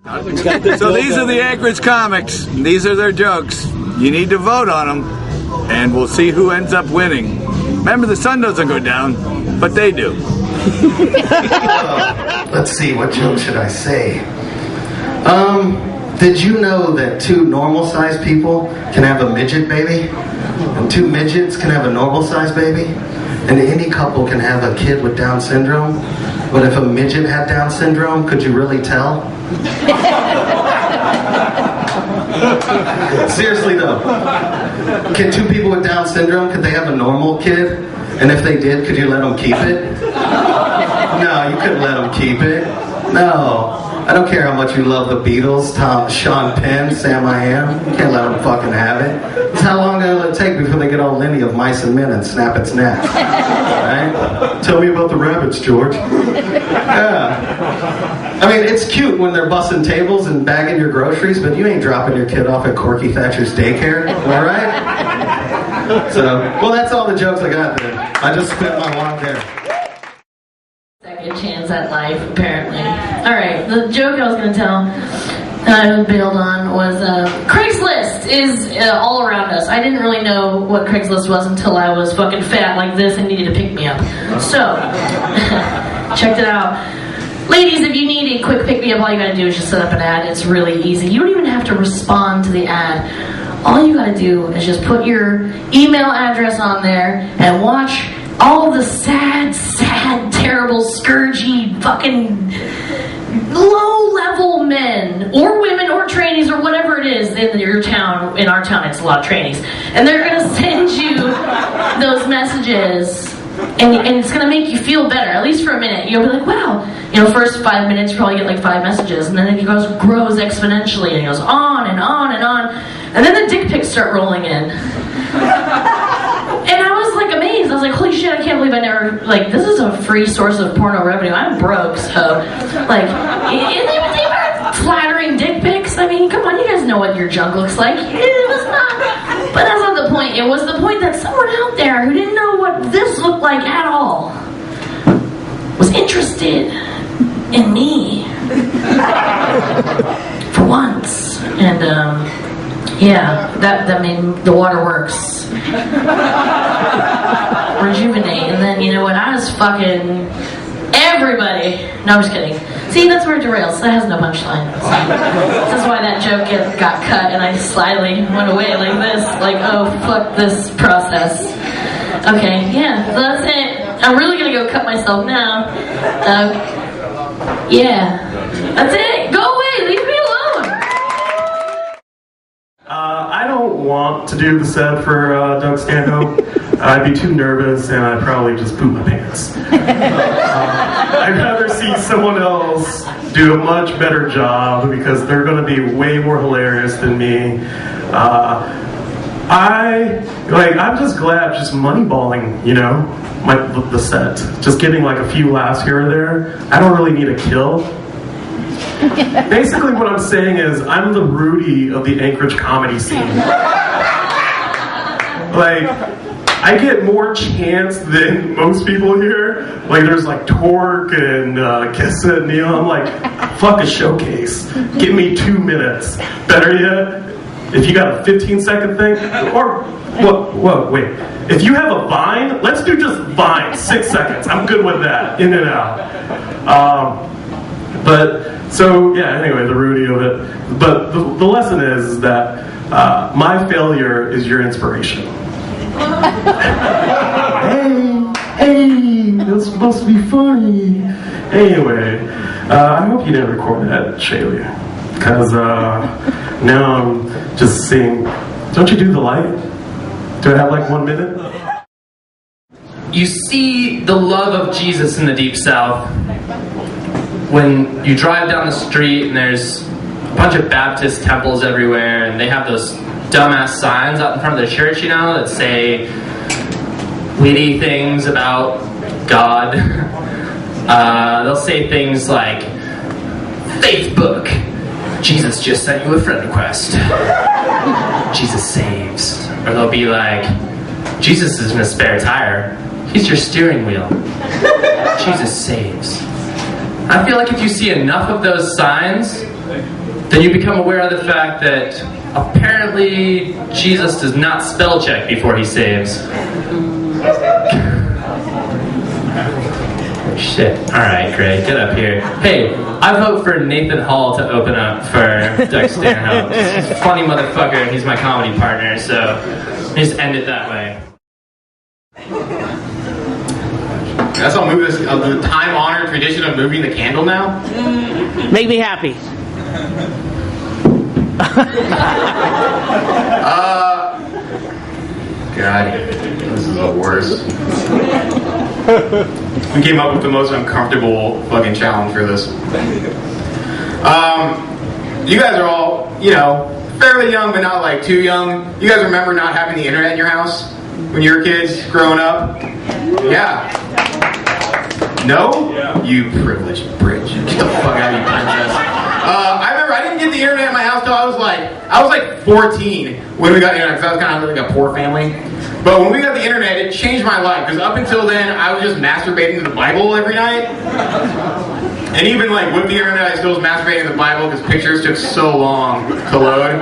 So these are the Anchorage comics. These are their jokes. You need to vote on them, and we'll see who ends up winning. Remember, the sun doesn't go down, but they do. Let's see, what joke should I say? Did you know that 2 normal-sized people can have a midget baby? And 2 midgets can have a normal-sized baby? And any couple can have a kid with Down syndrome? But if a midget had Down syndrome, could you really tell? Seriously though, can 2 people with Down syndrome, could they have a normal kid? And if they did, could you let them keep it? No, you couldn't let them keep it. No. I don't care how much you love the Beatles, Sean Penn, Sam I Am. You can't let them fucking have it. It's how long will it take before they get all linty of mice and men and snap its neck. Right? Tell me about the rabbits, George. Yeah. I mean, it's cute when they're bussing tables and bagging your groceries, but you ain't dropping your kid off at Corky Thatcher's daycare. Am I right? So, well, that's all the jokes I got there. I just spent my wand there. Second chance at life, apparently. Alright, the joke I was going to tell that I bailed on was Craigslist is all around us. I didn't really know what Craigslist was until I was fucking fat like this and needed to pick me up. So, checked it out. Ladies, if you need a quick pick-me-up, all you gotta do is just set up an ad. It's really easy. You don't even have to respond to the ad. All you gotta do is just put your email address on there and watch all the sad, terrible, scourgy, fucking low-level men or women or trainees or whatever it is in your town. In our town, it's a lot of trainees. And they're gonna send you those messages. And it's going to make you feel better, at least for a minute. You'll be like, wow. You know, first 5 minutes, you probably get like 5 messages. And then it grows exponentially. And it goes on and on and on. And then the dick pics start rolling in. And I was like amazed. I was like, holy shit, I can't believe I never, like, this is a free source of porno revenue. I'm broke, so, like, and they were flattering dick pics. I mean, come on, you guys know what your junk looks like. It was not, but that's not the point. It was the point that someone out there who didn't know what this looked like at all was interested in me. For once. And, yeah, that made the waterworks rejuvenate. And then, you know what, I was fucking everybody. No, I'm just kidding. See, that's where it derails. That has no punchline. So, this is why that joke got cut and I slyly went away like this. Like, oh, fuck this process. Okay, yeah, so that's it. I'm really gonna go cut myself now. Yeah, that's it. Go away, leave me alone. I don't want to do the set for Doug Stanhope. I'd be too nervous and I'd probably just poop my pants. I'd rather see someone else do a much better job because they're going to be way more hilarious than me. I'm just glad just moneyballing, you know, the set. Just getting like a few laughs here or there. I don't really need a kill. Basically what I'm saying is I'm the Rudy of the Anchorage comedy scene. Like, I get more chance than most people here. Like, there's like Torque and Kessa and Neil. I'm like, fuck a showcase. Give me 2 minutes. Better yet, if you got a 15-second thing, or, whoa, wait. If you have a Vine, let's do just Vine, 6 seconds. I'm good with that, in and out. So, yeah, anyway, the Rudy of it. But the lesson is that my failure is your inspiration. Hey, that's supposed to be funny. Anyway, I hope you didn't record that, Shaylee. Because now I'm just seeing, don't you do the light? Do I have like 1 minute? You see the love of Jesus in the Deep South when you drive down the street and there's a bunch of Baptist temples everywhere and they have those dumbass signs out in front of the church, you know, that say witty things about God. They'll say things like, Facebook, Jesus just sent you a friend request. Jesus saves. Or they'll be like, Jesus isn't a spare tire, he's your steering wheel. Jesus saves. I feel like if you see enough of those signs, then you become aware of the fact that apparently Jesus does not spell check before he saves. Shit. Alright, great. Get up here. Hey, I vote for Nathan Hall to open up for Doug Stanhope. Funny motherfucker. He's my comedy partner, so just end it that way. Guess I'll move this, the time-honored tradition of moving the candle now. Make me happy. God, this is the worst. We came up with the most uncomfortable fucking challenge for this. You guys are all, you know, fairly young, but not like too young. You guys remember not having the internet in your house when you were kids growing up? Yeah. No? Yeah. You privileged bridge. Get the fuck out of here, princess. I remember I didn't get the internet in my house till I was like 14 when we got the internet, because I was kind of like a poor family. But when we got the internet, it changed my life, because up until then, I was just masturbating to the Bible every night. And even like with the internet, I still was masturbating to the Bible because pictures took so long to load.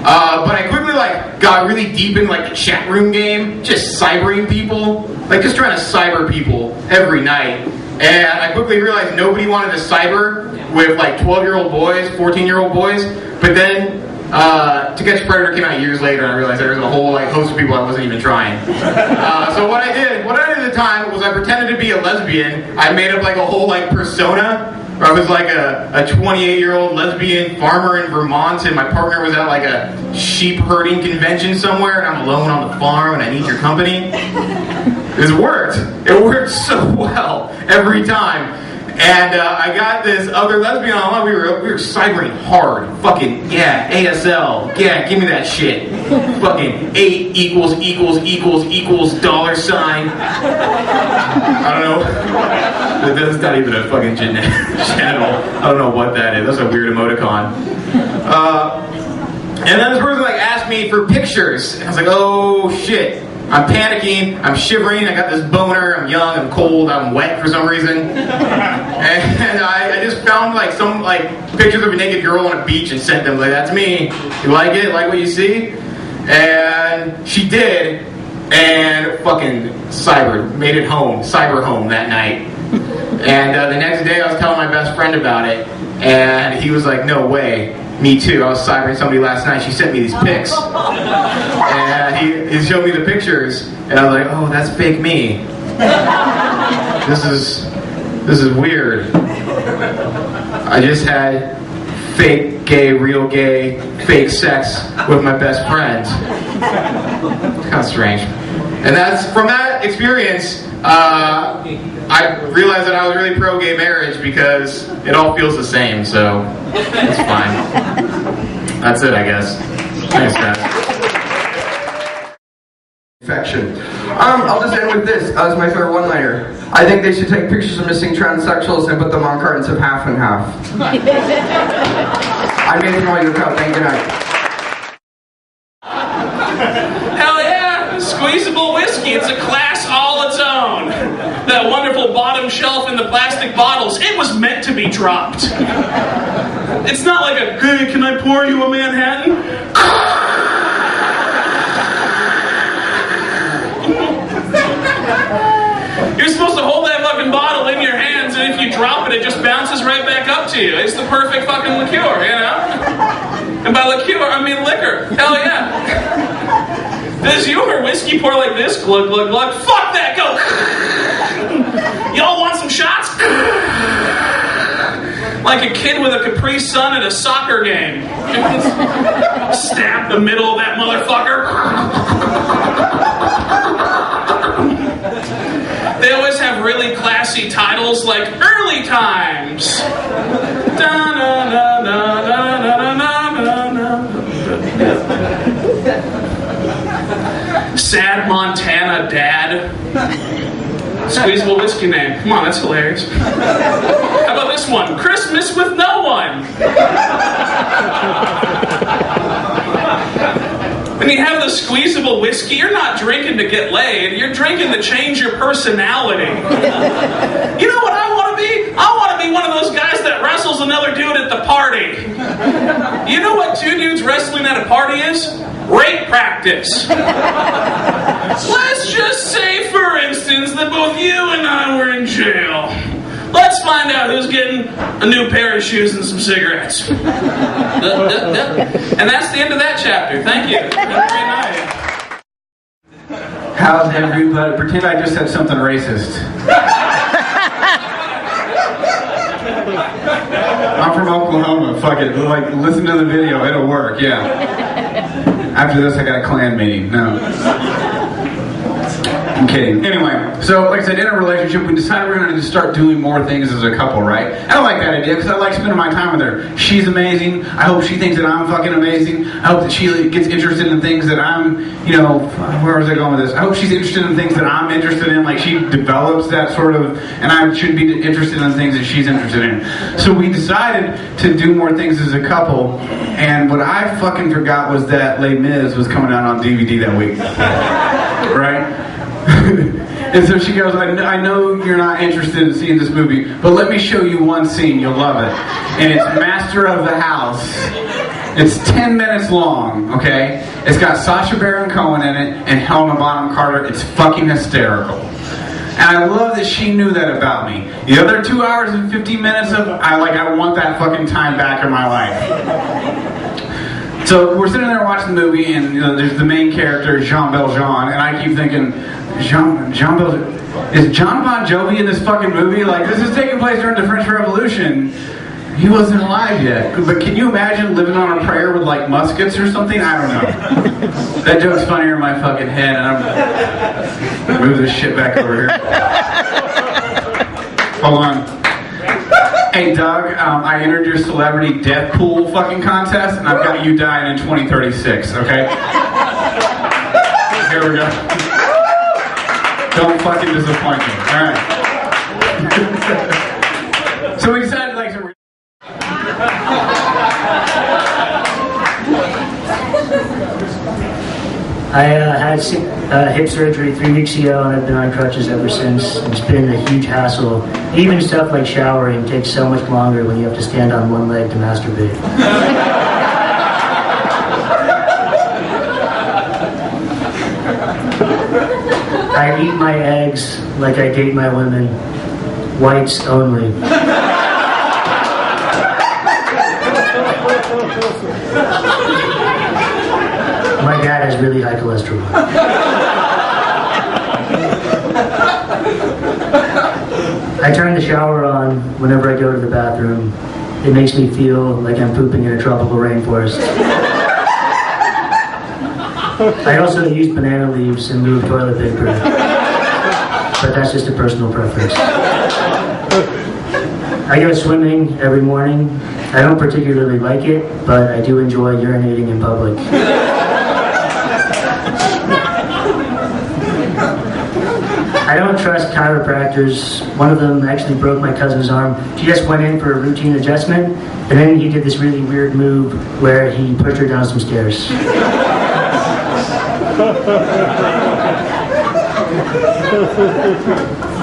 But I quickly like got really deep in like the chat room game, just cybering people, like just trying to cyber people every night. And I quickly realized nobody wanted to cyber with like 12-year-old boys, 14-year-old boys. But then To Catch a Predator came out years later, and I realized there was a whole like host of people I wasn't even trying. So what I did at the time was I pretended to be a lesbian. I made up like a whole like persona. I was like a 28-year-old lesbian farmer in Vermont, and my partner was at like a sheep herding convention somewhere, and I'm alone on the farm, and I need your company. It worked. It worked so well every time. And I got this other lesbian online. We were cybering hard. Fucking yeah, ASL. Yeah, give me that shit. Fucking 8 == $. I don't know. That's not even a fucking channel. I don't know what that is. That's a weird emoticon. And then this person like asked me for pictures. And I was like, oh shit. I'm panicking, I'm shivering, I got this boner, I'm young, I'm cold, I'm wet for some reason. And I just found like some like pictures of a naked girl on a beach and sent them, like, that's me. You like it? Like what you see? And she did, and fucking made it home, cyber home that night. And the next day I was telling my best friend about it, and he was like, no way. Me too. I was cybering somebody last night. She sent me these pics. And he showed me the pictures. And I was like, oh, that's fake me. This is weird. I just had fake gay, real gay, fake sex with my best friend. It's kind of strange. And from that experience, I realized that I was really pro-gay marriage because it all feels the same, so it's fine. That's it, I guess. Thanks, guys. Infection. I'll just end with this as my favorite one-liner. I think they should take pictures of missing transsexuals and put them on cartons of half and half. I'm Nathan Hall, your crowd. Thank you, good night. Hell yeah! Squeezable whiskey, it's a class all its own. That wonderful bottom shelf in the plastic bottles, it was meant to be dropped. It's not like a, hey, can I pour you a Manhattan? You're supposed to hold that fucking bottle in your hands, and if you drop it, it just bounces right back up to you. It's the perfect fucking liqueur, you know? And by liqueur, I mean liquor. Hell yeah. Does your whiskey pour like this? Glug, glug, glug. Fuck that, go! Y'all want some shots? Like a kid with a Capri Sun at a soccer game. Stab the middle of that motherfucker. They always have really classy titles like Early Times. Sad Montana Dad. Squeezable whiskey name. Come on, that's hilarious. How about this one? Christmas with no one. When you have the squeezable whiskey, you're not drinking to get laid. You're drinking to change your personality. You know what I want to be? I want to be one of those guys that wrestles wrestles another dude at the party. You know what 2 dudes wrestling at a party is? Rape practice. Let's just say, for instance, that both you and I were in jail. Let's find out who's getting a new pair of shoes and some cigarettes. And that's the end of that chapter. Thank you. Have a great night. How's everybody? Pretend I just said something racist. I'm from Oklahoma. Fuck it. Like, listen to the video. It'll work. Yeah. After this, I got a Klan meeting. No. I'm kidding. Anyway, so like I said, in a relationship, we decided we're going to start doing more things as a couple, right? I don't like that idea because I like spending my time with her. She's amazing. I hope she thinks that I'm fucking amazing. I hope that she gets interested in things that I'm, you know, where was I going with this? I hope she's interested in things that I'm interested in. Like, she develops that sort of, and I should be interested in things that she's interested in. So we decided to do more things as a couple, and what I fucking forgot was that Les Mis was coming out on DVD that week. Right? And so she goes, I know you're not interested in seeing this movie, but let me show you one scene, you'll love it. And it's Master of the House. It's 10 minutes long, okay? It's got Sacha Baron Cohen in it and Helena Bonham Carter. It's fucking hysterical. And I love that she knew that about me. The other 2 hours and 15 minutes of, I want that fucking time back in my life. So we're sitting there watching the movie, and you know, there's the main character, Jean Valjean, and I keep thinking, is John Bon Jovi in this fucking movie? Like, this is taking place during the French Revolution. He wasn't alive yet. But can you imagine living on a prayer with like muskets or something? I don't know. That joke's funnier in my fucking head, and I'm move this shit back over here. Hold on. Hey Doug, I entered your celebrity death pool fucking contest, and I've got you dying in 2036, okay? Here we go. Don't fucking disappoint me, alright. So we decided like to... I had hip surgery 3 weeks ago, and I've been on crutches ever since. It's been a huge hassle. Even stuff like showering takes so much longer when you have to stand on one leg to masturbate. I eat my eggs like I date my women. Whites only. My dad has really high cholesterol. I turn the shower on whenever I go to the bathroom. It makes me feel like I'm pooping in a tropical rainforest. I also use banana leaves and move toilet paper, but that's just a personal preference. I go swimming every morning. I don't particularly like it, but I do enjoy urinating in public. I don't trust chiropractors. One of them actually broke my cousin's arm. She just went in for a routine adjustment, and then he did this really weird move where he pushed her down some stairs.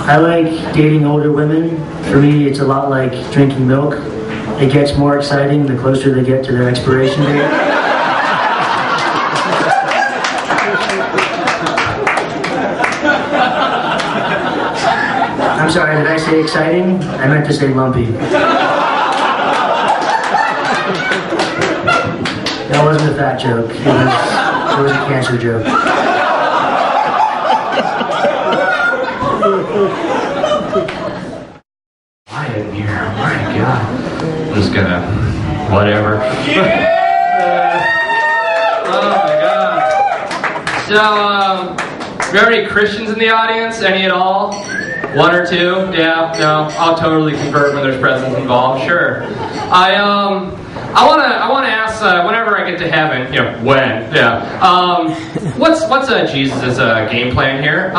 I like dating older women. For me, it's a lot like drinking milk. It gets more exciting the closer they get to their expiration date. I'm sorry, did I say exciting? I meant to say lumpy. That wasn't a fat joke. It was a cancer joke. Quiet in here, oh my god. I'm just gonna, whatever. Oh my god. So, we have any Christians in the audience? Any at all? 1 or 2? Yeah, no, I'll totally convert when there's presents involved, sure. I wanna ask, whenever I get to heaven, you know, when, yeah, what's Jesus' game plan here?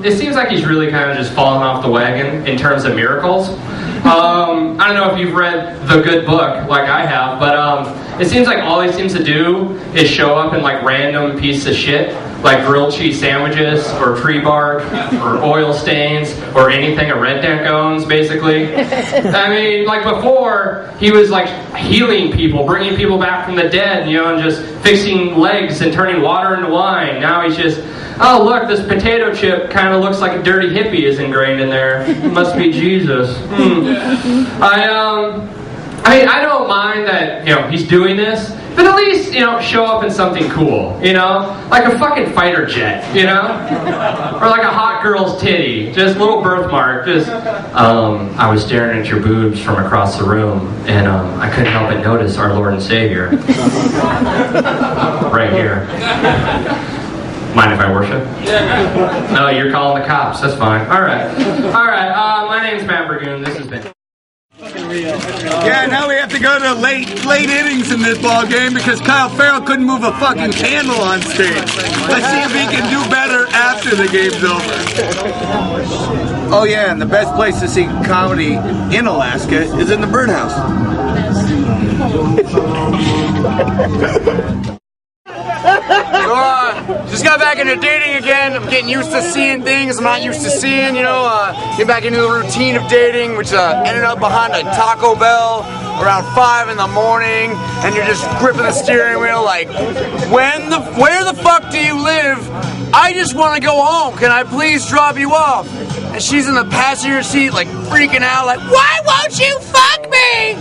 It seems like he's really kind of just falling off the wagon in terms of miracles. I don't know if you've read the good book like I have, but it seems like all he seems to do is show up in like random pieces of shit. like grilled cheese sandwiches or tree bark or oil stains or anything a redneck owns, basically. I mean, like before, he was like healing people, bringing people back from the dead, you know, and just fixing legs and turning water into wine. Now he's just, oh look, this potato chip kind of looks like a dirty hippie is ingrained in there. It must be Jesus. I don't mind that, you know, he's doing this, but at least, you know, show up in something cool, you know? Like a fucking fighter jet, you know? Or like a hot girl's titty, just a little birthmark, just, I was staring at your boobs from across the room, and I couldn't help but notice our Lord and Savior. Right here. Mind if I worship? No, you're calling the cops, that's fine. Alright, my name's Matt Burgoon, this has been... Yeah, now we have to go to late innings in this ball game because Kyle Farrell couldn't move a fucking candle on stage. Let's see if he can do better after the game's over. Oh yeah, and the best place to see comedy in Alaska is in the birdhouse. Just got back into dating again. I'm getting used to seeing things I'm not used to seeing, you know, get back into the routine of dating, which ended up behind a Taco Bell around 5 in the morning, and you're just gripping the steering wheel like, where the fuck do you live? I just want to go home. Can I please drop you off? And she's in the passenger seat like freaking out like, why won't you fuck me?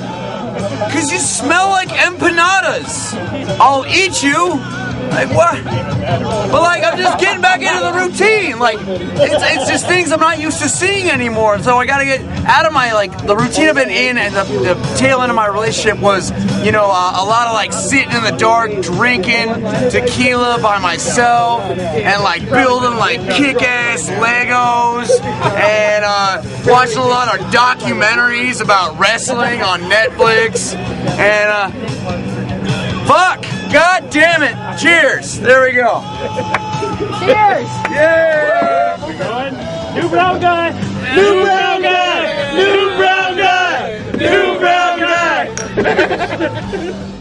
Because you smell like empanadas. I'll eat you. Like, what? But, like, I'm just getting back into the routine. Like, it's just things I'm not used to seeing anymore. So I gotta get out of my, like, the routine I've been in, and the tail end of my relationship was, you know, a lot of, like, sitting in the dark, drinking tequila by myself, and, like, building, like, kick-ass Legos, and watching a lot of documentaries about wrestling on Netflix, and, fuck! God damn it! Cheers! There we go. Cheers! Yeah! We're going. New brown guy! New brown guy! New brown guy! New brown guy!